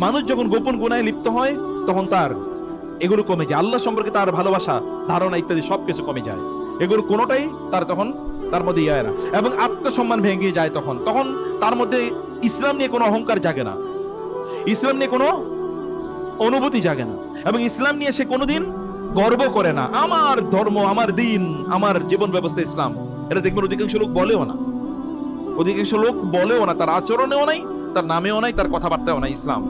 মানুষ যখন গোপন গুনাহে লিপ্ত হয় তখন তার এগুলো কমে যায়, আল্লাহ সম্পর্কে তার ভালোবাসা, ধারণা ইত্যাদি সবকিছু কমে যায়। এগুলো কোনোটাই তার তখন তার মধ্যে ইয়ে না, এবং আত্মসম্মান ভেঙে যায়। তখন তখন তার মধ্যে ইসলাম নিয়ে কোনো অহংকার জাগে না, ইসলাম নিয়ে কোনো অনুভূতি জাগে না, এবং ইসলাম নিয়ে সে কোনোদিন গর্ব করে না। আমার ধর্ম, আমার দিন, আমার জীবন ব্যবস্থা ইসলাম, এটা দেখবেন অধিকাংশ লোক বলেও না, অধিকাংশ লোক বলেও না, তার আচরণেও নাই, তার নামেও নাই, তার কথাবার্তাও নাই। ইসলাম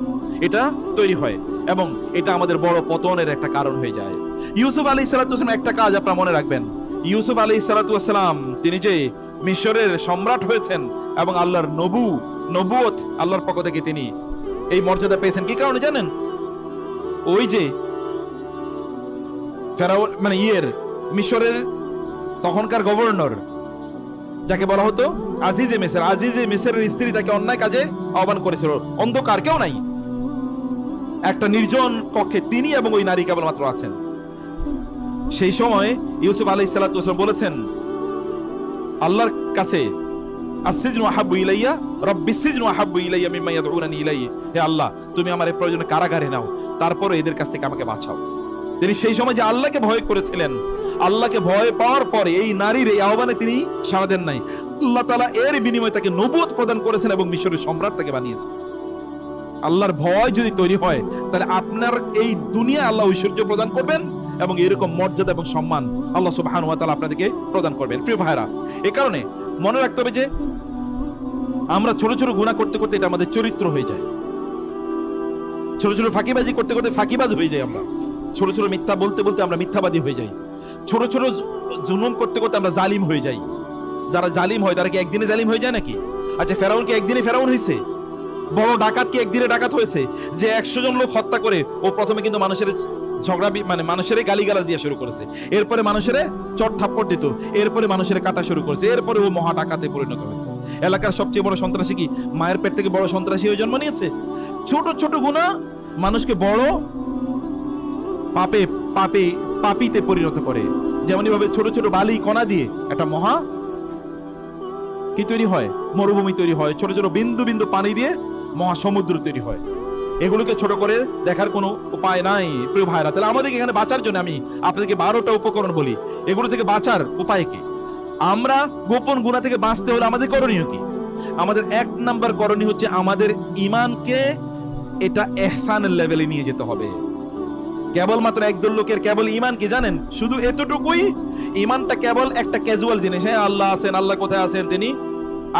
এটা তৈরি হয় এবং এটা আমাদের বড় পতনের একটা কারণ হয়ে যায়। ইউসুফ আলাইহিস সালাতু ওয়াস সালাম একটা কাজ আপনারা মনে রাখবেন, ইউসুফ আলাইহিস সালাতু ওয়াস সালাম তিনি যে মিশরের সম্রাট হয়েছেন এবং আল্লাহর নবুয়ত আল্লাহর পক্ষ থেকে তিনি এই মর্যাদা পেয়েছেন কি কারণে জানেন? ওই যে ফেরাউন মানে মিশরের তখনকার গভর্নর যাকে বলা হতো আজিজে মিসরের স্ত্রী তাকে অন্যায় কাজে আহ্বান করেছিল। অন্ধকার, কেউ নাই, একটা নির্জন কক্ষে তিনি এবং ওই নারী কেবলমাত্র আছেন। সেই সময় ইউসুফ আলাইহিস সালাতু ওয়াস সালাম বলেছেন আল্লাহর কাছে, আসসিজনু আহাব্বু ইলাইয়া রাব্বিস সিজনু আহাব্বু ইলাইয়া মিম্মা ইয়াদউনানি ইলাইহি, হে আল্লাহ তুমি আমার এই প্রয়োজনে কারাগারে নাও, তারপরে এদের কাছ থেকে আমাকে বাঁচাও। তিনি সেই সময় যে আল্লাহকে ভয় করেছিলেন, আল্লাহকে ভয় পাওয়ার পরে এই নারীর এই আহ্বানে তিনি সাড়া দেন নাই। আল্লাহ তাআলা এর বিনিময়ে তাকে নবুয়ত প্রদান করেছেন এবং মিশরের সম্রাট তাকে বানিয়েছেন। আল্লাহর ভয় যদি তৈরি হয় তাহলে আপনার এই দুনিয়া আল্লাহ ঐশ্বর্য প্রদান করবেন এবং এরকম মর্যাদা এবং সম্মান আল্লাহ সুবহানাহু ওয়া তাআলা আপনাদেরকে প্রদান করবেন। প্রিয় ভাইরা, এই কারণে মনে রাখতে হবে যে আমরা ছোট ছোট গুনাহ করতে করতে এটা আমাদের চরিত্র হয়ে যায়, ছোট ছোট ফাঁকিবাজি করতে করতে ফাঁকিবাজ হয়ে যায়, আমরা ছোট ছোট মিথ্যা বলতে বলতে আমরা মিথ্যাবাদী হয়ে যাই, ছোট ছোট জুলুম করতে করতে আমরা জালিম হয়ে যাই। যারা জালিম হয় তারা কি একদিনে জালিম হয়ে যায় নাকি? আচ্ছা, ফেরাউন কি একদিনে ফেরাউন হয়েছে? বড় ডাকাত কি একদিনে ডাকাত হয়েছে? যে 100 জন লোক হত্যা করে ও প্রথমে কিন্তু মানুষের ঝগড়া মানে মানুষের গালিগালাজ দিয়ে শুরু করেছে, এরপরে মানুষের চট থাপ্পড় দিত, এরপরে মানুষের কাটা শুরু করেছে, এরপরে ও মহা ডাকাতে পরিণত হয়েছে। এলাকার সবচেয়ে বড় সন্ত্রাসী কি মায়ের পেট থেকে বড় সন্ত্রাসী হয়ে জন্ম নিয়েছে? ছোট ছোট গুনাহ মানুষকে বড় পাপীতে পরিণত করে। যেমন ভাবে ছোট ছোট বালি কণা দিয়ে একটা মহা কি তৈরি হয়? মরুভূমি তৈরি হয়। ছোট ছোট বিন্দু বিন্দু পানি দিয়ে মহাসমুদ্র তৈরি হয়। এগুলোকে ছোট করে দেখার কোনো উপায় নাই প্রিয় ভাইরা। তাহলে আমাদেরকে এখানে বাঁচার জন্য আমি আপনাদেরকে 12টা উপকরণ বলি, এগুলো থেকে বাঁচার উপায় কি? আমরা গোপন গুনাহ থেকে বাঁচতে হলে আমাদের করণীয় কি? আমাদের 1 নাম্বার করণীয় হচ্ছে আমাদের ঈমানকে এটা ইহসানের লেভেলে নিয়ে যেতে হবে। কেবলমাত্র একদল লোকের কেবল ঈমান কি জানেন? শুধু এতটুকুই, ঈমানটা কেবল একটা ক্যাজুয়াল জিনিস। হ্যাঁ, আল্লাহ আছেন, আল্লাহ কোথায় আছেন? তিনি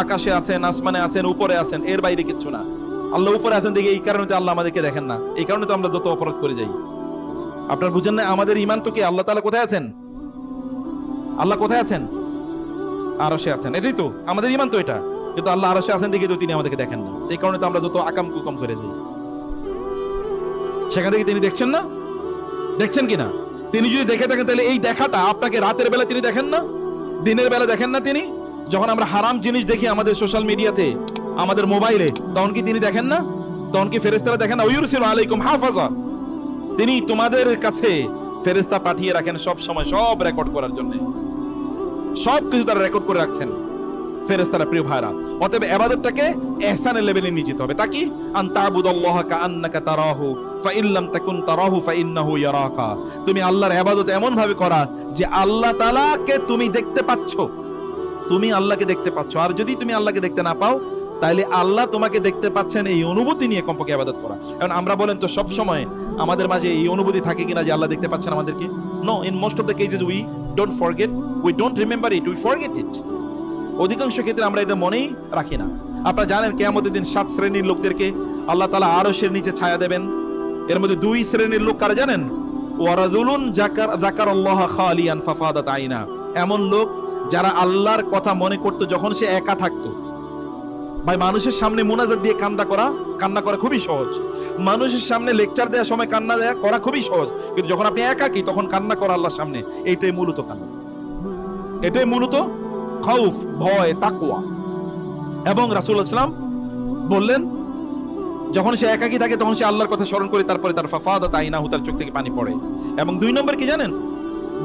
আকাশে আছেন, আসমানে আছেন, উপরে আছেন, এর বাইরে কিচ্ছু না। আল্লাহ উপরে আছেন দেখে এই কারণে তো আল্লাহ আমাদেরকে দেখেন না, এই কারণে তো আমরা যত অপরাধ করে যাই। আপনারা বুঝেন না আমাদের ঈমান তো কি? আল্লাহ তাআলা কোথায় আছেন? আল্লাহ কোথায় আছেন? আরশে আছেন, এটাই তো আমাদের ঈমান তো এটা। কিন্তু আল্লাহ আরশে আছেন দেখে তো তিনি আমাদেরকে দেখেন না, এই কারণে তো আমরা যত আকাম কুকাম করে যাই। সেখান থেকে তিনি দেখছেন না? দেখছেন কিনা? তিনি যদি দেখে থাকেন তাহলে এই দেখাটা আপনাকে রাতের বেলা তিনি দেখেন না, দিনের বেলা দেখেন না তিনি? যখন আমরা হারাম জিনিস দেখি আমাদের সোশ্যাল মিডিয়াতে, আমাদের মোবাইলে, তখন কি তিনি দেখেন না? তখন কি ফেরেশতারা দেখেন না? ওয়ুরসিলু আলাইকুম হাফাজা, তিনি তোমাদের কাছে ফেরেশতা পাঠিয়ে রাখেন সব সময়, সব রেকর্ড করার জন্য, সব কিছু তারা রেকর্ড করে রাখছেন ফেরেশতারা। প্রিয় ভাইরা, অতএব ইবাদতটাকে ইহসানের লেভেলে নিয়ে যেতে হবে। তা কি? আন তা'বুদাল্লাহা কাআন্নাকা তারাহু ফাইন লাম তাকুন তারাহু ফাইন্নাহু ইয়ারাকা। তুমি আল্লাহর ইবাদত এমন ভাবে করা যে আল্লাহ তাআলাকে তুমি দেখতে পাচ্ছ, তুমি আল্লাহকে দেখতে পাচ্ছ। আর যদি তুমি আল্লাহকে দেখতে না পাও তাহলে আল্লাহ তোমাকে দেখতে পাচ্ছেন, এই অনুভূতি নিয়ে কমপক্ষে ইবাদত করা। কারণ আমরা বলেন তো সব সময় আমাদের মাঝে এই অনুভূতি থাকে কিনা যে আল্লাহ দেখতে পাচ্ছেন আমাদেরকে? No, in most of the cases we don't forget, we don't remember it, we forget it. অধিকাংশ ক্ষেত্রে আমরা এটা মনেই রাখি না। আপনারা জানেন কিয়ামতের দিন 7 শ্রেণীর লোকদেরকে আল্লাহ তাআলা আরশের নিচে ছায়া দেবেন। এর মধ্যে 2 শ্রেণীর লোক কারা জানেন? ওয়ারাজুলুন যাকারাল্লাহা খালিয়ান ফাফাদাত আইনা, এমন লোক যারা আল্লাহর কথা মনে করতো যখন সে একা থাকতো। ভাই, মানুষের সামনে মুনাজাত দিয়ে কান্না করা খুবই সহজ, মানুষের সামনে লেকচার দেওয়ার সময় কান্না করা খুবই সহজ, কিন্তু যখন আপনি একাকী তখন কান্না করা আল্লাহর সামনে, এইটাই মূলত কান্না, এটাই মূলত খাউফ, ভয়, তাকওয়া। এবং রাসূলুল্লাহ সাল্লাল্লাহু আলাইহি ওয়াসাল্লাম বললেন যখন সে একাকী থাকে তখন সে আল্লাহর কথা স্মরণ করে তারপরে তার ফাফাদাত আইনাহু, তার চোখ থেকে পানি পড়ে। এবং 2 নম্বর কি জানেন?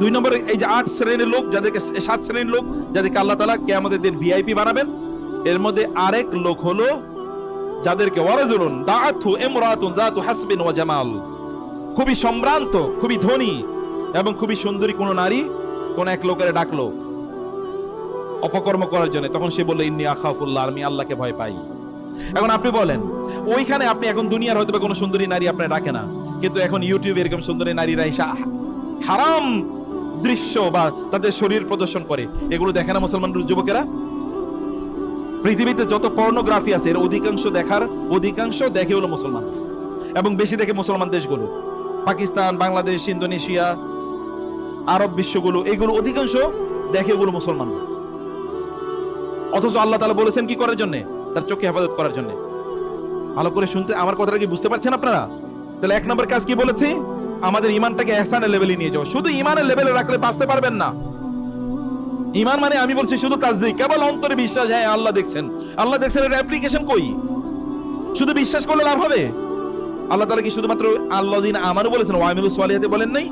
2 নম্বরে এই যে 8 শ্রেণীর লোক যাদেরকে 7 শ্রেণীর লোক যাদেরকে আল্লাহ তাআলা কিয়ামতের দিন ভিআইপি বানাবেন, এর মধ্যে আরেক লোক হলো যাদেরকে ওয়ারাজুলুন দাআতহু ইমরাতুন যাতু হাসবিন ওয়া জামাল, খুবই সম্ভ্রান্ত, খুবই ধনী এবং খুবই সুন্দরী কোন নারী কোন এক লোকের ডাকলো অপকর্ম করার জন্য, তখন সে বলল ইন্নী আখাফুল্লাহ, আমি আল্লাহকে ভয় পাই। এখন আপনি বলেন, ওইখানে আপনি এখন দুনিয়ার হয়তো কোনো সুন্দরী নারী আপনি ডাকে না, কিন্তু এখন ইউটিউবে এরকম সুন্দরী নারীরা এসে হারাম দৃশ্য বা তাদের শরীর প্রদর্শন করে, এগুলো দেখে না মুসলমান যুবকেরা? পৃথিবীতে যত পর্নোগ্রাফি আছে এর অধিকাংশ দেখে হলো মুসলমান, এবং বেশি দেখে মুসলমান দেশগুলো, পাকিস্তান, বাংলাদেশ, ইন্দোনেশিয়া, আরব বিশ্বগুলো, এগুলো অধিকাংশ দেখে এগুলো মুসলমান। অথচ আল্লাহ তাআলা বলেছেন কি করার জন্য? তার চোখে হেফাজত করার জন্য। ভালো করে শুনতে, আমার কথাটা কি বুঝতে পারছেন আপনারা? তাহলে এক নম্বর কাজ কি বলেছি? আমাদের ইমানটাকে ইহসানের লেভেলে নিয়ে যাওয়া। শুধু ইমানের লেভেলে রাখলে বাঁচতে পারবেন না। ইমান মানে আমি বলছি শুধু তাসদীক, কেবল অন্তরে বিশ্বাস, হ্যাঁ আল্লাহ দেখছেন, আল্লাহ দেখছেন, এর অ্যাপ্লিকেশন কই? শুধু বিশ্বাস করলে লাভ হবে? আল্লাহ তাআলা কি শুধুমাত্র আল্লাযিনা আমানু বলেছেন, ওয়া আমিলুস সালিহাতি বলেন নাই?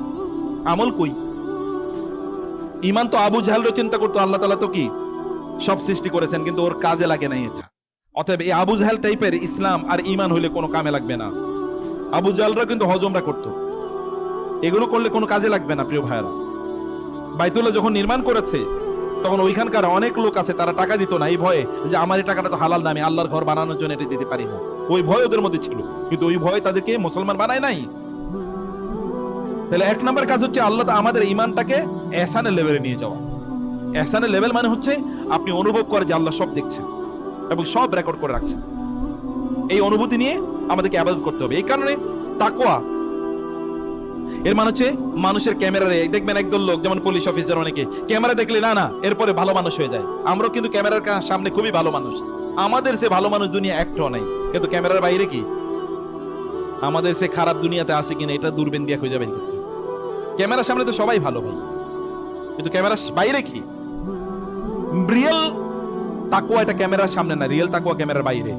আমল কই? ইমান তো আবু জাহলও চিন্তা করতো, আল্লাহ তাআলা তো কি সব সৃষ্টি করেছেন, কিন্তু ওর কাজে লাগে নাই এটা। অতএব এই আবু জাহল টাইপের ইসলাম আর ইমান হইলে কোনো কামে লাগবে না। আবু জাহলরা কিন্তু হজমরা করতো, এগুলো করলে কোনো কাজে লাগবে না। প্রিয় ভাইরা, বাইতুল্লাহ যখন নির্মাণ করেছে তখন ওইখানকার অনেক লোক আছে, তারা টাকা দিত না এই ভয়ে যে আমার এই টাকাটা তো হালাল না, আমি আল্লাহর ঘর বানানোর জন্য এটা দিতে পারি না। ওই ভয় ওদের মধ্যে ছিল, কিন্তু ওই ভয় তাদেরকে মুসলমান বানায় নাই। তাহলে এক নাম্বার কাজ হচ্ছে আল্লাহ আমাদের ইমানটাকে ইহসানের লেভেলে নিয়ে যাওয়া। ইহসানের লেভেল মানে হচ্ছে আপনি অনুভব করেন যে আল্লাহ সব দেখছেন এবং সব রেকর্ড করে রাখছেন। এই অনুভূতি নিয়ে আমাদেরকে ইবাদত করতে হবে। এই কারণে তাকওয়া এর মানে হচ্ছে মানুষের ক্যামেরারে দেখবেন একদল লোক, যেমন পুলিশ অফিসার, অনেকে ক্যামেরা দেখলে না এরপরে ভালো মানুষ হয়ে যায়। আমরাও কিন্তু ক্যামেরার সামনে খুবই ভালো মানুষ, আমাদের সে ভালো মানুষ দুনিয়া একটাও নাই, কিন্তু ক্যামেরার বাইরে কি আমাদের সে খারাপ দুনিয়াতে আছে কিনা এটা দূরবীন দিয়ে খুঁজে বের করতে। ক্যামেরার সামনে তো সবাই ভালো ভাই, কিন্তু ক্যামেরার বাইরে কি? রিয়েল তাকওয়া এটা ক্যামেরার সামনে না, রিয়েল তাকওয়া ক্যামেরার বাইরে।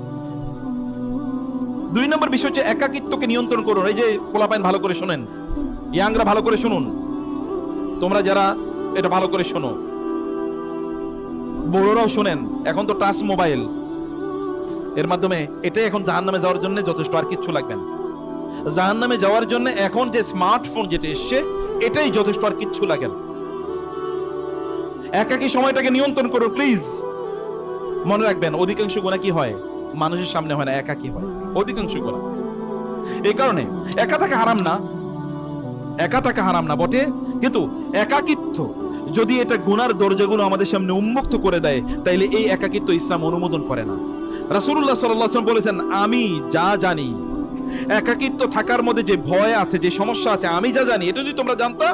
দুই নম্বর বিষয় হচ্ছে একাকিত্বকে নিয়ন্ত্রণ করুন। এই যে পোলাপাইন ভালো করে শুনেন, ইয়াংরা ভালো করে শুনুন, তোমরা যারা এটা ভালো করে শোনো, বড়রাও শুনেন। এখন তো টাচ মোবাইল, এর মাধ্যমে এটাই এখন জাহান্নামে যাওয়ার জন্য যথেষ্ট, আর কিচ্ছু লাগবে না। জাহান্নামে যাওয়ার জন্য এখন যে স্মার্টফোন যেটা এসছে এটাই যথেষ্ট, আর কিচ্ছু লাগে না। একাকী সময়টাকে নিয়ন্ত্রণ করো প্লিজ। মনে রাখবেন অধিকাংশ গুনাহ কি হয়? মানুষের সামনে হয় না, একাকী হয় অধিকাংশ গুনাহ। এই কারণে একা থাকা হারাম না, একা থাকা হারাম না বটে, কিন্তু একাকিত্ব যদি এটা গুনার দরজাগুলো আমাদের সামনে উন্মুক্ত করে দেয়, তাইলে এই একাকিত্ব ইসলাম অনুমোদন করে না। রাসূলুল্লাহ সাল্লাল্লাহু আলাইহি ওয়াসাল্লাম বলেছেন, আমি যা জানি, একাকিত্ব থাকার মধ্যে যে ভয় আছে, যে সমস্যা আছে, আমি যা জানি, এটা যদি তোমরা জানতা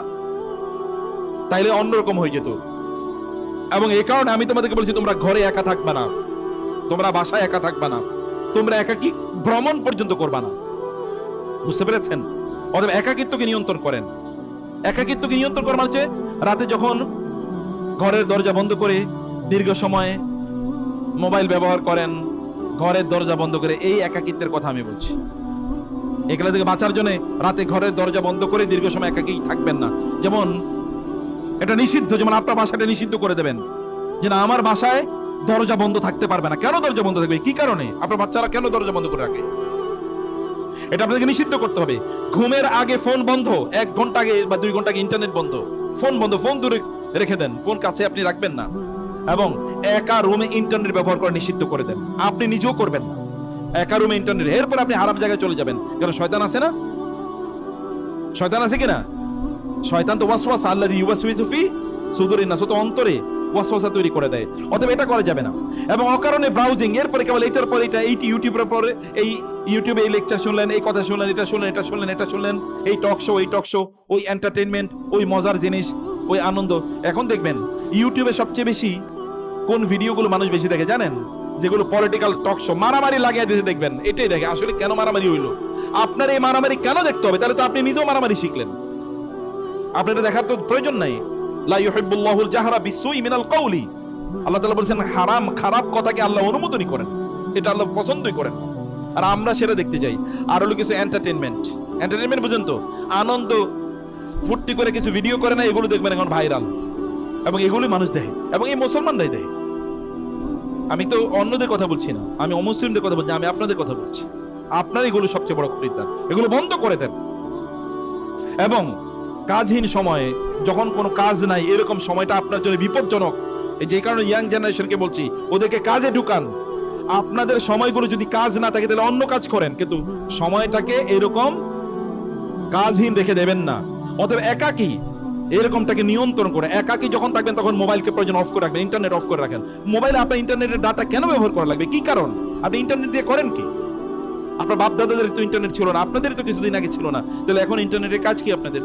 তাইলে অন্যরকম হয়ে যেত। এবং এই কারণে আমি তোমাদেরকে বলছি, তোমরা ঘরে একা থাকবা না, তোমরা বাসায় একা থাকবা না, তোমরা একাকী ভ্রমণ পর্যন্ত করবা না। বুঝতে পেরেছেন? অথবা একাকিত্বকে নিয়ন্ত্রণ করেন। একাকিত্বকে নিয়ন্ত্রণ করা মানে রাতে যখন ঘরের দরজা বন্ধ করে দীর্ঘ সময় মোবাইল ব্যবহার করেন, ঘরের দরজা বন্ধ করে, এই একাকিত্বের কথা আমি বলছি। এগুলা থেকে বাঁচার জন্য রাতে ঘরের দরজা বন্ধ করে দীর্ঘ সময় একাকী থাকবেন না। যেমন এটা নিষিদ্ধ, যেমন আপনার বাসাটা নিষিদ্ধ করে দেবেন যে না, আমার বাসায় দরজা বন্ধ থাকতে পারবে না। কেন দরজা বন্ধ থাকবে? কি কারণে? আপনার বাচ্চারা কেন দরজা বন্ধ করে রাখে? এটা আপনাদেরকে নিষিদ্ধ করতে হবে। ঘুমের আগে ফোন বন্ধ, 1 ঘন্টা আগে বা 2 ঘন্টা আগে ইন্টারনেট বন্ধ, ফোন বন্ধ, ফোন দূরে রেখে দেন, ফোন কাছে আপনি রাখবেন না। এবং একা রুমে ইন্টারনেট ব্যবহার করা নিষিদ্ধ করে দেন, আপনি নিজেও করবেন না একা রুমে ইন্টারনেট। এরপর আপনি হারাম জায়গায় চলে যাবেন, কারণ শয়তান আছে না, শয়তান আছে কিনা? শয়তান তো ওয়াসওয়াসা আল্লাযী ইউওয়াসওয়িসু ফি সুদুরিন নাস, তো অন্তরে ওয়াসওয়াসা তৈরি করে দেয়। অতএব এটা করা যাবে না। এবং অকারণে ব্রাউজিং, এরপরে কেবল এটার পরে এটা, এই ইউটিউবের পরে এই ইউটিউবে এই লেকচার শুনলেন, এই কথা শুনলেন, এটা শুনলেন, এটা শুনলেন, এটা শুনলেন, এই টক শো, এই টক শো, ওই এন্টারটেইনমেন্ট, ওই মজার জিনিস, ওই আনন্দ। এখন দেখবেন ইউটিউবে সবচেয়ে বেশি কোন ভিডিওগুলো মানুষ বেশি দেখে জানেন? যেগুলো পলিটিক্যাল টক শো, মারামারি লাগিয়ে দিতে দেখবেন, এটাই দেখে। আসলে কেন মারামারি হইলো? আপনার এই মারামারি কেন দেখতে হবে? তাহলে তো আপনি নিজেও মারামারি শিখলেন, আপনার এটা দেখার তো প্রয়োজন নাই। লা ইউহিব্বুল্লাহুল জাহরা বিসসুই মিনাল কাওলি, আল্লাহ তাআলা বলেছেন হারাম খারাপ কথাকে আল্লাহ অনুমোদনই করেন, এটা আল্লাহ পছন্দই করেন। আর আমরা সেটা দেখতে যাই। আর হলো কিছু এন্টারটেইনমেন্ট, এন্টারটেইনমেন্ট বুঝেন তো, আনন্দ ফুর্তি করে কিছু ভিডিও করে না, এগুলো দেখবেন এখন ভাইরাল, এবং এগুলি মানুষ দেখে, এবং এই মুসলমানরাই দেখে। আমি তো অন্যদের কথা বলছি না, আমি অমুসলিমদের কথা বলছি, আমি আপনাদের কথা বলছি। আপনার এগুলো সবচেয়ে বড় খরিদ্দার, এগুলো বন্ধ করে দেন। এবং কাজহীন সময়ে, যখন কোনো কাজ নাই, এরকম সময়টা আপনার জন্য বিপজ্জনক। যে কারণে ইয়াং জেনারেশনকে বলছি, ওদেরকে কাজে ঢুকান। আপনাদের সময়গুলো যদি কাজ না থাকে তাহলে অন্য কাজ করেন, কিন্তু সময়টাকে এরকম কাজহীন রেখে দেবেন না। অতএব একাকী এরকমটাকে নিয়ন্ত্রণ করে, একাকী যখন থাকবেন তখন মোবাইলকে প্রয়োজন অফ করে রাখবেন, ইন্টারনেট অফ করে রাখেন। মোবাইলে আপনার ইন্টারনেটের ডাটা কেন ব্যবহার করা লাগবে? কি কারণ? আপনি ইন্টারনেট দিয়ে করেন কি? আপনার বাপ দাদাদের তো ইন্টারনেট ছিল না, আপনাদের তো কিছুদিন আগে ছিল না, তাহলে এখন ইন্টারনেটের কাজ কি আপনাদের?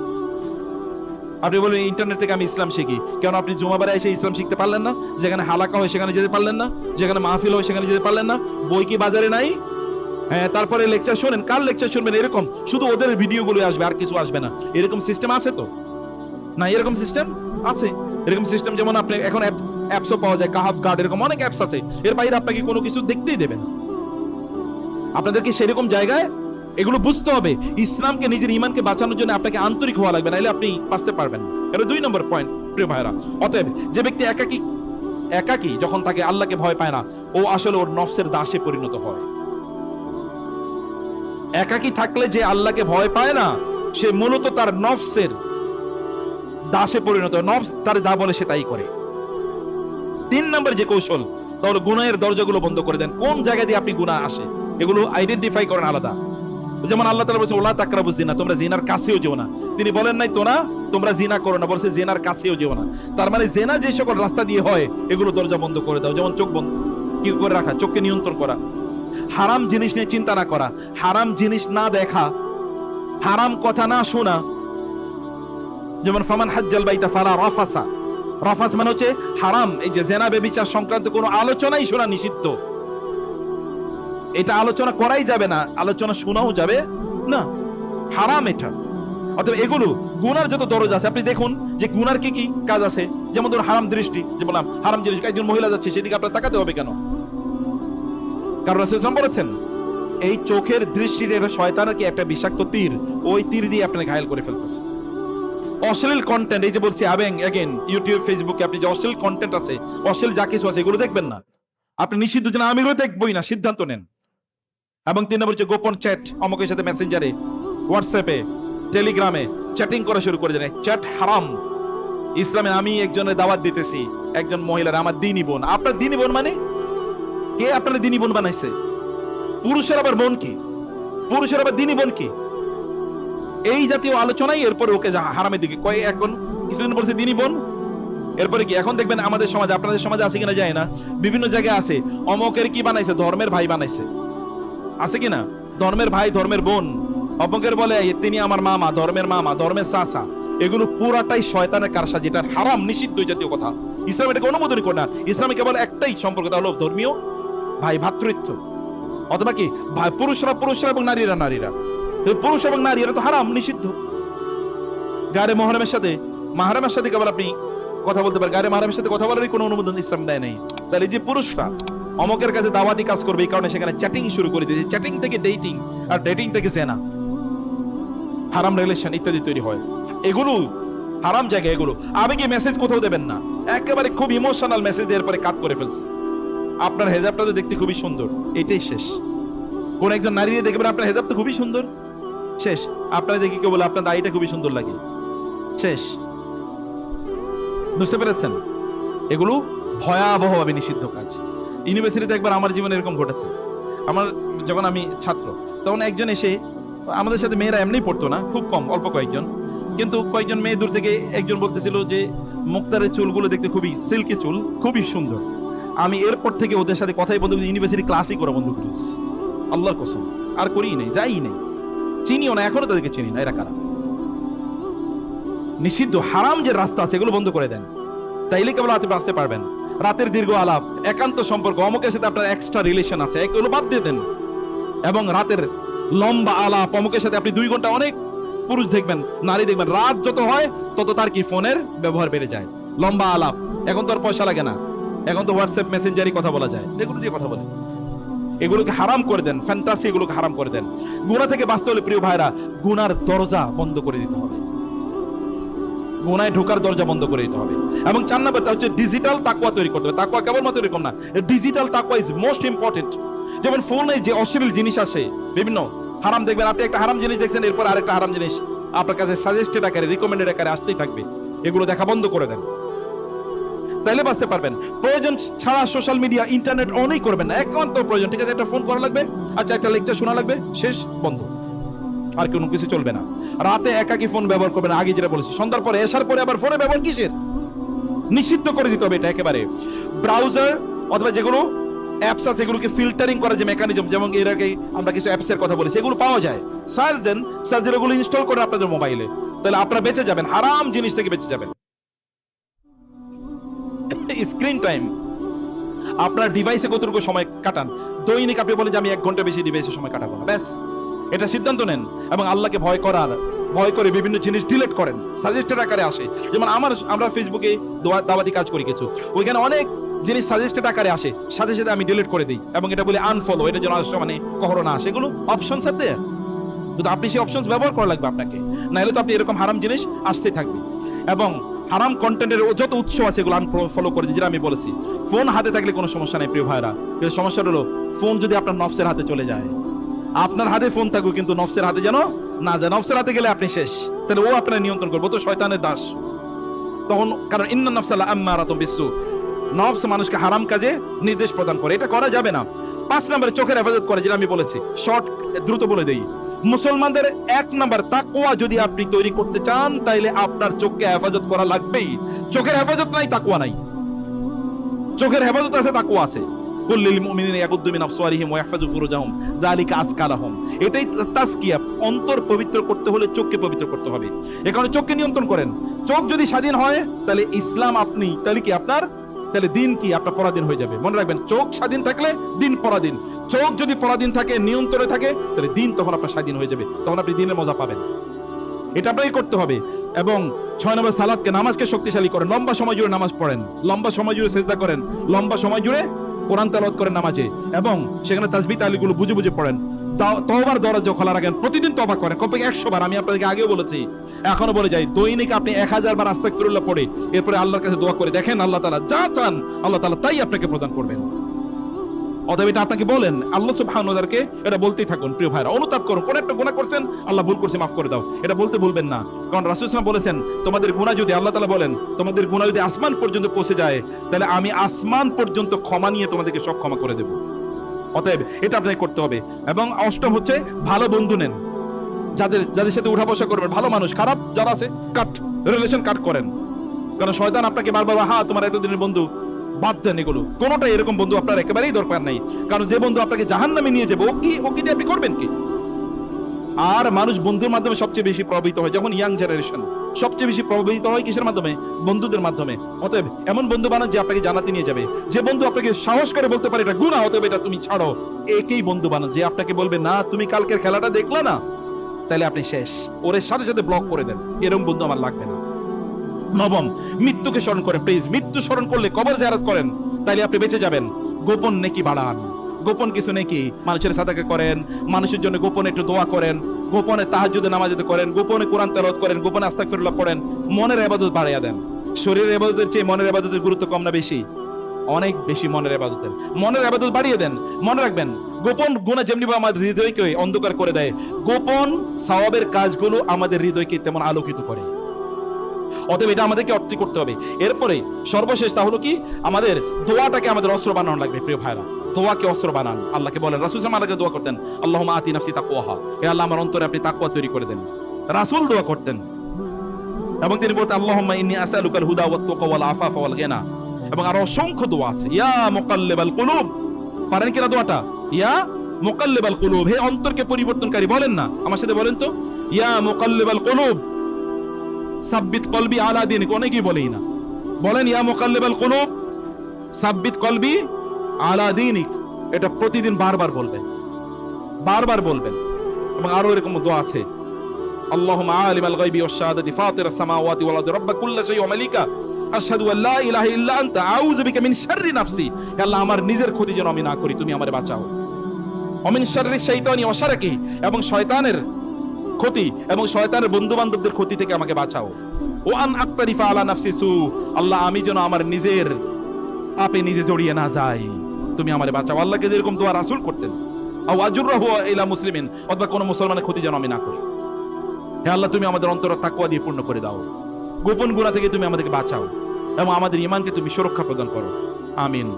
আপনি বলেন ইন্টারনেট থেকে আমি ইসলাম শিখি, কেন আপনি জুমাবারে এসে ইসলাম শিখতে পারলেন না? যেখানে হালাকা হয় সেখানে যেতে পারলেন না? যেখানে মাহফিল হয় সেখানে যেতে পারলেন না? বই কি বাজারে নাই? হ্যাঁ, তারপরে লেকচার শোনেন, কার লেকচার শুনবেন? এরকম শুধু ওদের ভিডিওগুলো আসবে, আর কিছু আসবে না। এরকম সিস্টেম আছে তো না? এরকম সিস্টেম আছে। এরকম সিস্টেম যেমন আপনি এখন অ্যাপসও পাওয়া যায়, কাহাফ গার্ড, এরকম অনেক অ্যাপস আছে। এর বাইরে আপনাকে কোনো কিছু দেখতেই দেবে না। আপনাদেরকে সেরকম জায়গায় এগুলো বুঝতে হবে। ইসলামকে, নিজের ইমানকে বাঁচানোর জন্য আপনাকে আন্তরিক হওয়া লাগবে, নাহলে আপনি বাঁচতে পারবেন না। এটা 2 নম্বর পয়েন্ট, প্রিয় ভাইরা। অতএব যে ব্যক্তি একাকী যখন তাকে আল্লাহকে ভয় পায় না, ও আসলে ওর নফসের দাসে পরিণত হয়। একাকী থাকলে যে আল্লাহকে ভয় পায় না, সে মূলত তার নফসের দাসে পরিণত। নফস তার যা বলে সে তাই করে। 3 নম্বর যে কৌশল, তাহলে গুনাহের দরজাগুলো বন্ধ করে দেন। কোন জায়গা দিয়ে আপনি গুনাহ আসে এগুলো আইডেন্টিফাই করেন আলাদা। যেমন আল্লাহ তাআলা বলেছে, ওলা তাকরাবুজ জিনা, তোমরা জিনার কাছেও যেও না। তিনি বলেন নাই তোমরা জিনা করো না, বলেছে জিনার কাছেও যেও না। তার মানে জিনা যে সকল রাস্তা দিয়ে হয়, এগুলো দরজা বন্ধ করে দাও। যেমন চোখ বন্ধ কি করে রাখা, চোখকে নিয়ন্ত্রণ করা, হারাম জিনিস নিয়ে চিন্তা না করা, হারাম জিনিস না দেখা, হারাম কথা না শোনা। যেমন ফামান হাজ্জাল বাইতা ফালা রাফাসা, রাফাস মানে হচ্ছে হারাম। এই যে জেনা ব্যভিচার সংক্রান্ত কোনো আলোচনাই শোনা নিষিদ্ধ। এটা আলোচনা করাই যাবে না, আলোচনা শোনাও যাবে না, হারাম এটা। অতএব এগুলো গুনার যত দরজা আছে, আপনি দেখুন যে গুনার কি কি কাজ আছে। যেমন ধরুন হারাম দৃষ্টি, যে বললাম হারাম জিনিস, একজন মহিলা যাচ্ছে সেদিকে আপনার তাকাতে হবে কেন? কারণ রাসূল সাল্লাল্লাহু আলাইহি ওয়াসাল্লাম বলেছেন, এই চোখের দৃষ্টির এটা শয়তানের কি একটা বিষাক্ত তীর, ওই তীর দিয়ে আপনাকে ঘায়েল করে ফেলতেছে। অশ্লীল কন্টেন্ট, এই যে বলছি এগেন, ইউটিউব ফেসবুকে আপনি যে অশ্লীল কন্টেন্ট আছে, অশ্লীল যা কিছু আছে, এগুলো দেখবেন না। আপনি নিষিদ্ধ যেন আমি এগুলো দেখবই না, সিদ্ধান্ত নেন। এবং 3 নম্বর যে গোপন চ্যাট, অমুকের সাথে মেসেঞ্জারে, হোয়াটসঅ্যাপে, টেলিগ্রামে চ্যাটিং করা শুরু করে দেন, চ্যাট হারাম। ইসলামে আমি একজনের দাওয়াত দিতেছি, একজন মহিলার, আমার দ্বীনি বোন। আপনার দ্বীনি বোন মানে কে? আপনার দ্বীনি বোন বানাইছে? পুরুষের আবার বোন কি? পুরুষের আবার দ্বীনি বোন কি? এই জাতীয় আলোচনাই এরপরে ওকে হারামের দিকে কয়। এখন কিছুদিন বলছে দ্বীনি বোন, এরপরে কি? এখন দেখবেন আমাদের সমাজে, আপনাদের সমাজে আছে কিনা যায় না, বিভিন্ন জায়গায় আছে, অমকের কি বানাইছে? ধর্মের ভাই বানাইছে, আছে কিনা? ধর্মের ভাই, ধর্মের বোন। অপকের বলে তিনি আমার মামা, ধর্মের চাচা। এগুলো পুরাটাই শয়তানের কারসাজি, যেটা হারাম, নিষিদ্ধ জাতীয় কথা। ইসলাম এটাকে অনুমোদন করে না। ইসলামে কেবল একটাই সম্পর্ক, তা হলো ধর্মীয় ভাই, ভ্রাতৃত্ব। অথবা কি ভাই, পুরুষরা এবং নারীরা। পুরুষ এবং নারী এরা তো হারাম, নিষিদ্ধ। গায়ে মাহরামের সাথে কেবল আপনি কথা বলতে পারেন, গায়ে মাহরামের সাথে কথা বলারই কোনো অনুমোদন ইসলাম দেয় নাই। তাহলে যে পুরুষরা অমকের কাছে দাওয়াতি কাজ করবে, এই কারণে সেখানে চ্যাটিং শুরু করে দিয়েছে, চ্যাটিং থেকে ডেটিং, আর ডেটিং থেকে জেনা, হারাম রিলেশন ইত্যাদি তৈরি হয়। এগুলো হারাম জায়গা। এগুলো আবেগে মেসেজ কোথাও দেবেন না, একেবারে খুব ইমোশনাল মেসেজ দিয়ে এরপরে কাট করে ফেলছে। আপনার হেজাবটা তো দেখতে খুবই সুন্দর, এটাই শেষ। কোন একজন নারী দেখবেন আপনার হেজাব তো খুবই সুন্দর, শেষ। আপনারা দেখি কেউ বলে আপনার দাড়িটা খুবই সুন্দর লাগে, শেষ। বুঝতে পেরেছেন? এগুলো ভয়াবহভাবে নিষিদ্ধ কাজ। ইউনিভার্সিটিতে একবার আমার জীবনে এরকম ঘটেছে। যখন আমি ছাত্র, তখন একজন এসে, আমাদের সাথে মেয়েরা এমনি পড়তো না, খুব কম, অল্প কয়েকজন, কিন্তু কয়েকজন মেয়ে দূর থেকে একজন বলতেছিল যে মুক্তারের চুলগুলো দেখতে খুবই সিল্কি চুল, খুবই সুন্দর। আমি এরপর থেকে ওদের সাথে কথাই বন্ধ করেছি, ইউনিভার্সিটি ক্লাসই করা বন্ধ করেছি, আল্লাহর কসম। আর করিই নেই, যাই নেই, চিনিও না, এখনো তাদেরকে চিনি না। এরা কারা? নিষিদ্ধ হারাম যে রাস্তা আছে, এগুলো বন্ধ করে দেন, তাইলে কেবল রাতে বাঁচতে পারবেন। রাতের দীর্ঘ আলাপ, একান্ত সম্পর্ক, অমুকের সাথে আপনার এক্সট্রা রিলেশন আছে, এগুলো বাদ দিয়ে দেন। এবং রাতের লম্বা আলাপ, অমুকের সাথে আপনি 2 ঘন্টা, অনেক পুরুষ দেখবেন, নারী দেখবেন, রাত যত হয় তত তার কি ফোনের ব্যবহার বেড়ে যায়, লম্বা আলাপ। এখন তো আর পয়সা লাগে না, এখন তো হোয়াটসঅ্যাপ মেসেঞ্জারই কথা বলা যায়, এগুলো দিয়ে কথা বলে। এগুলোকে হারাম করে দেন, ফ্যান্টাসি এগুলোকে হারাম করে দেন। গুনাহ থেকে বাঁচতে হলে প্রিয় ভাইরা, গুনার দরজা বন্ধ করে দিতে হবে। গুনায় ঢোকার দরজা বন্ধ করে দিতে হবে। এবং 4 নাম্বারটা হচ্ছে ডিজিটাল তাকওয়া তৈরি করতে হবে। তাকওয়া কেবলমাত্র এরকম না, ডিজিটাল তাকওয়া ইজ মোস্ট ইম্পর্টেন্ট। যেমন ফোনে যে অশ্লীল জিনিস আসে, বিভিন্ন হারাম দেখবেন, আপনি একটা হারাম জিনিস দেখছেন, এরপর আরেকটা হারাম জিনিস আপনার কাছে সাজেস্টেড আকারে, রিকমেন্ডেড আকারে আসতেই থাকবে। এগুলো দেখা বন্ধ করে দেন, তাইলে বাঁচতে পারবেন। প্রয়োজন ছাড়া সোশ্যাল মিডিয়া, ইন্টারনেট অনই করবেন না, একান্ত প্রয়োজন। ঠিক আছে, একটা ফোন করা লাগবে, আচ্ছা একটা লেকচার শোনা লাগবে, শেষ, বন্ধ, আর কোনো কিছু চলবে না। রাতে একাকি ফোন ব্যবহার করবেন, আগে যেটা বলেছি। সন্ধ্যার পরে, এসার পরে আবার ফোনে ব্যবহার কিসের, নিষিদ্ধ করে দিতে হবে এটা একেবারে। ব্রাউজার অথবা যেগুলো অ্যাপস আছে, এগুলোকে ফিল্টারিং করার যে মেকানিজম, যেমন এর আগে আমরা কিছু অ্যাপসের কথা বলেছি, এগুলো পাওয়া যায়, সার্চ দেন, সার্চ দিয়ে এগুলো ইনস্টল করেন আপনাদের মোবাইলে, তাহলে আপনারা বেঁচে যাবেন, হারাম জিনিস থেকে বেঁচে যাবেন। স্ক্রিন টাইম, আপনার ডিভাইসে কতটুকু সময় কাটান দৈনিক, আপনি বলেন যে আমি 1 ঘন্টা বেশি ডিভাইসে সময় কাটাবো না, ব্যাস এটা সিদ্ধান্ত নেন। এবং আল্লাহকে ভয় করে বিভিন্ন জিনিস ডিলিট করেন, সাজেস্টেড আকারে আসে। যেমন আমরা ফেসবুকে দাওয়াতি কাজ করি কিছু, ওইখানে অনেক জিনিস সাজেস্টেড আকারে আসে, সাথে সাথে আমি ডিলিট করে দিই এবং এটা বলি আনফলো, এটা যেন আসলে মানে কখনো না আসে। এগুলো অপশনস আছে দেয়ার, কিন্তু আপনি সেই অপশনস ব্যবহার করা লাগবে আপনাকে, নাহলে তো আপনি এরকম হারাম জিনিস আসতেই থাকবে। এবং হারাম কন্টেন্টের যত উৎস আছে এগুলো আনফলো করে দিই, যেটা আমি বলেছি। ফোন হাতে থাকলে কোনো সমস্যা নেই প্রিয় ভাইরা, কিন্তু সমস্যা হলো ফোন যদি আপনার নফসের হাতে চলে যায়। আপনার হাতে ফোন থাকুক, কিন্তু নফসের হাতে যেন না যায়। নফসের হাতে গেলে আপনি শেষ, তাহলে ও আপনার নিয়ন্ত্রণ করবে, তো শয়তানের দাস তখন। কারণ ইন্নান নাফসা লাআম্মারাতুম বিসসু, নফস মানুষকে হারাম কাজে নির্দেশ প্রদান করে, এটা করা যাবে না। 5 নম্বরে চোখের হেফাজত করে, যেটা আমি বলেছি, শর্ট দ্রুত বলে দেই। মুসলমানদের 1 নাম্বার তাকওয়া যদি আপনি তৈরি করতে চান, তাইলে আপনার চোখকে হেফাজত করা লাগবেই। চোখের হেফাজত নাই, তাকওয়া নাই। চোখের হেফাজত আছে, তাকওয়া আছে। কুল্লিল মুমিনিনা ইয়াগুদ্দু মিন আবসারিহিম ওয়া ইয়াহফাযু ফুরুজাহুম যালিকা আযকা লাহুম। এটাই তাজকিয়া। অন্তর পবিত্র করতে হলে চোখকে পবিত্র করতে হবে। এই কারণে চোখকে নিয়ন্ত্রণ করেন। চোখ যদি স্বাধীন হয়, তাহলে ইসলাম আপনি, তাহলে কি আপনার, তাহলে দিন কি আপনার পরাধীন হয়ে যাবে। মনে রাখবেন, চোখ স্বাধীন থাকলে দিন পরাধীন। চোখ যদি পরাধীন থাকে, নিয়ন্ত্রণে থাকে, তাহলে দিন তখন আপনার স্বাধীন হয়ে যাবে, তখন আপনি দিনের মজা পাবেন। এটা আপনাকে করতে হবে। এবং 6 নম্বর সালাতকে, নামাজকে শক্তিশালী করেন। লম্বা সময় জুড়ে নামাজ পড়েন, লম্বা সময় জুড়ে সিজদা করেন, লম্বা সময় জুড়ে কোরআন তেলাওয়াত করেন নামাজে, এবং সেখানে তাসবিহ তাহলিলগুলো বুঝে বুঝে পড়েন। তওবার দরজা খোলা রাখেন, প্রতিদিন তওবা করেন, কমপক্ষে 100 বার। আমি আপনাদেরকে আগেও বলেছি, এখনো বলে যাই, দৈনিক আপনি 1000 বার আস্তাগফিরুল্লাহ পড়ে এরপরে আল্লাহর কাছে দোয়া করে দেখেন, আল্লাহ তাআলা যা চান আল্লাহ তাআলা তাই আপনাকে প্রদান করবেন। অতএব এটা আপনাকে বলেন, আল্লাহ সুবহানাহু ওয়া তাআলাকে এটা বলতেই থাকুন প্রিয় ভাইরা। অনুতাপ করুন, কোন একটা গুনাহ করছেন, আল্লাহ ভুল করছি মাফ করে দাও, এটা বলতে ভুলবেন না। কারণ রাসূল সাল্লাল্লাহু আলাইহি ওয়াসাল্লাম বলেছেন, তোমাদের গুনাহ যদি, আল্লাহ তাআলা বলেন, তোমাদের গুনাহ যদি আসমান পর্যন্ত পৌঁছে যায়, তাহলে আমি আসমান পর্যন্ত ক্ষমা নিয়ে তোমাদেরকে সব ক্ষমা করে দেব। অতএব এটা আপনাকে করতে হবে। এবং 8ম হচ্ছে ভালো বন্ধু নেন, যাদের সাথে উঠা বসা করবেন, ভালো মানুষ। খারাপ যারা আছে, রিলেশন কাট করেন। কারণ শয়তান আপনাকে বারবার, হ্যাঁ তোমার এতদিনের বন্ধু, বাদ দেন এগুলো। কোনটা এরকম বন্ধু আপনার একেবারেই দরকার নাই। কারণ যে বন্ধু আপনাকে জাহান্নামে নিয়ে যাবে, ও কি দিয়ে আপনি করবেন কি? আর মানুষ বন্ধুর মাধ্যমে সবচেয়ে বেশি প্রভাবিত হয়। যখন ইয়াং জেনারেশন সবচেয়ে বেশি প্রভাবিত হয় কিসের মাধ্যমে? বন্ধুদের মাধ্যমে। অতএব এমন বন্ধু বানান যে আপনাকে জানাতে নিয়ে যাবে, যে বন্ধু আপনাকে সাহস করে বলতে পারে এটা গুনাহ, অতএব এটা তুমি ছাড়ো। একেই বন্ধু বানান যে আপনাকে বলবে, না তুমি কালকের খেলাটা দেখলা না, তাহলে আপনি শেষ, ওর সাথে সাথে ব্লক করে দেন। এরকম বন্ধু আমার লাগবে না। 9ম, মৃত্যুকে স্মরণ করেন। প্লিজ, মৃত্যু স্মরণ করলে, কবর জিয়ারত করেন, তাইলে আপনি বেঁচে যাবেন। গোপন নেকি বাড়ান, গোপন কিছু নেকি, মানুষের সাদাকা করেন, মানুষের জন্য গোপনে একটু দোয়া করেন, গোপনে তাহাজ্জুদে নামাজ করেন, গোপনে কোরআন তেলাওয়াত করেন, গোপনে আস্তাগফিরুল্লাহ পড়েন। মনের ইবাদত বাড়াইয়া দেন। শরীরের ইবাদতের চেয়ে মনের ইবাদতের গুরুত্ব কম না বেশি? অনেক বেশি মনের ইবাদতের। মনের ইবাদত বাড়িয়ে দেন। মনে রাখবেন, গোপন গুনাহ যেমনি আমাদের হৃদয়কে অন্ধকার করে দেয়, গোপন সওয়াবের কাজগুলো আমাদের হৃদয়কে তেমন আলোকিত করে। অতএব এটা আমাদেরকে অর্থ করতে হবে। এরপরে সর্বশেষ তা হলো কি, আমাদের দোয়াটাকে আমাদের অস্ত্র বানানো লাগবে প্রিয় ভাইরা। দোয়াকে অস্ত্র বানান। আল্লাহকে বলেন, রাসূল সাল্লাল্লাহু আলাইহি ওয়াসাল্লাম দোয়া করতেন, আল্লাহুম্মা আতি নাফসি তাকওয়াহা, হে আল্লাহ আমার অন্তরে আপনি তাকওয়া তৈরি করে দেন। রাসূল দোয়া করতেন এবং তিনি বলতেন, আল্লাহুম্মা ইন্নী আসআলুকাল হুদা ওয়াত তাকা ওয়াল আফাফা ওয়াল গিনা। এবং আরো অসংখ্য দোয়া আছে। ইয়া মুকাল্লিবাল কুলুব, পারেন কিনা দোয়াটা? ইয়া মুকাল্লিবাল কুলুব, হে অন্তরকে পরিবর্তনকারী। বলেন না আমার সাথে, বলেন তো, ইয়া মুকাল্লিবাল কুলুব সাব্বিত কলবি আলা দীনিক। অনেকেই বলেই না, বলেন ইয়া মুকাল্লিবাল কুলুব সাব্বিত কলবি আলা দীনিক। এটা প্রতিদিন বারবার বলবেন, বারবার বলবেন। এবং আরো এরকম দোয়া আছে, আল্লাহুম্মা আলিমাল গায়বি ওয়াশ শাহাদাতি ফাতিরাস সামাওয়াতি ওয়াল আরদি রাব্বা কুল্লি শাইইন ওয়া মালিকা আশহাদু আল্লা ইলাহা ইল্লা আনতা আউযু বিকা মিন শাররি নাফসি। হে আল্লাহ, আমার নিজের ক্ষতি যেন আমি না করি, তুমি আমারে বাঁচাও। ওয়া মিন শাররি শাইতানি ওয়া শারাকি, এবং শয়তানের ক্ষতি এবং শয়তানের বন্ধু বান্ধবদের ক্ষতি থেকে আমাকে বাঁচাও। ও আন আকতারিফা আলা নাফসি সু, আল্লাহ আমি যেন আমার নিজের পাপে নিজে জড়িয়ে না যাই, তুমি আমারে বাঁচাও। আল্লাহকে যেরকম দোয়া রাসূল করতেন, আও আজরহু ইলা মুসলিমিন, অথবা কোন মুসলমানের ক্ষতি যেন আমি না করি। হে আল্লাহ, তুমি আমাদের অন্তর তাকওয়া দিয়ে পূর্ণ করে দাও, গোপন গুনাহ থেকে তুমি আমাদেরকে বাঁচাও এবং আমাদের ঈমানকে তুমি সুরক্ষা প্রদান করো। আমিন।